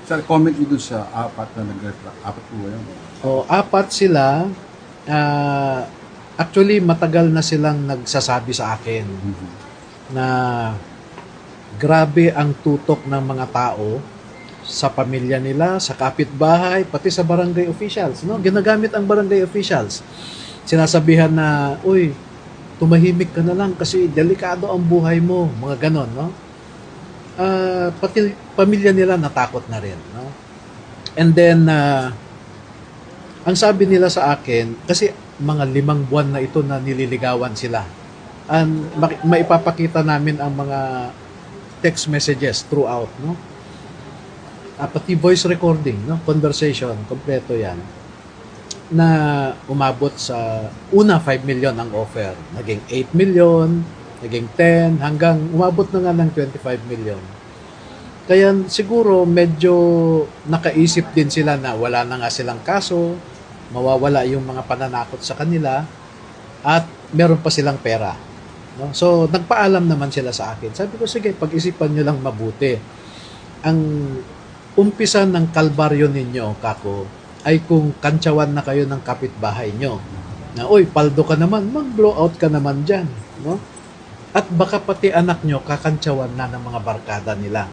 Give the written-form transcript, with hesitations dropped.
Sa comment nyo dun sa apat na nag-reflect, apat po ba yun? O, apat sila. ah, Actually, matagal na silang nagsasabi sa akin na grabe ang tutok ng mga tao sa pamilya nila, sa kapitbahay, pati sa barangay officials. No? Ginagamit ang barangay officials. Sinasabihan na, uy, tumahimik ka na lang kasi delikado ang buhay mo. Mga ganon, no? Pati pamilya nila natakot na rin, no? And then, ang sabi nila sa akin, kasi mga 5 buwan na ito na nililigawan sila. And maipapakita namin ang mga text messages throughout, no? Pati voice recording, no? Conversation, kompleto yan. Na umabot sa una 5 million ang offer. Naging 8 million, naging 10, hanggang umabot na nga ng 25 million. Kaya siguro medyo nakaisip din sila na wala na nga silang kaso, mawawala yung mga pananakot sa kanila, at meron pa silang pera. No? So, nagpaalam naman sila sa akin. Sabi ko, sige, pag-isipan nyo lang mabuti. Ang umpisa ng kalbaryo ninyo, kako, ay kung kantsawan na kayo ng kapitbahay nyo. Na, uy, paldo ka naman, mag-blow out ka naman dyan. No? At baka pati anak nyo kakantsawan na ng mga barkada nila.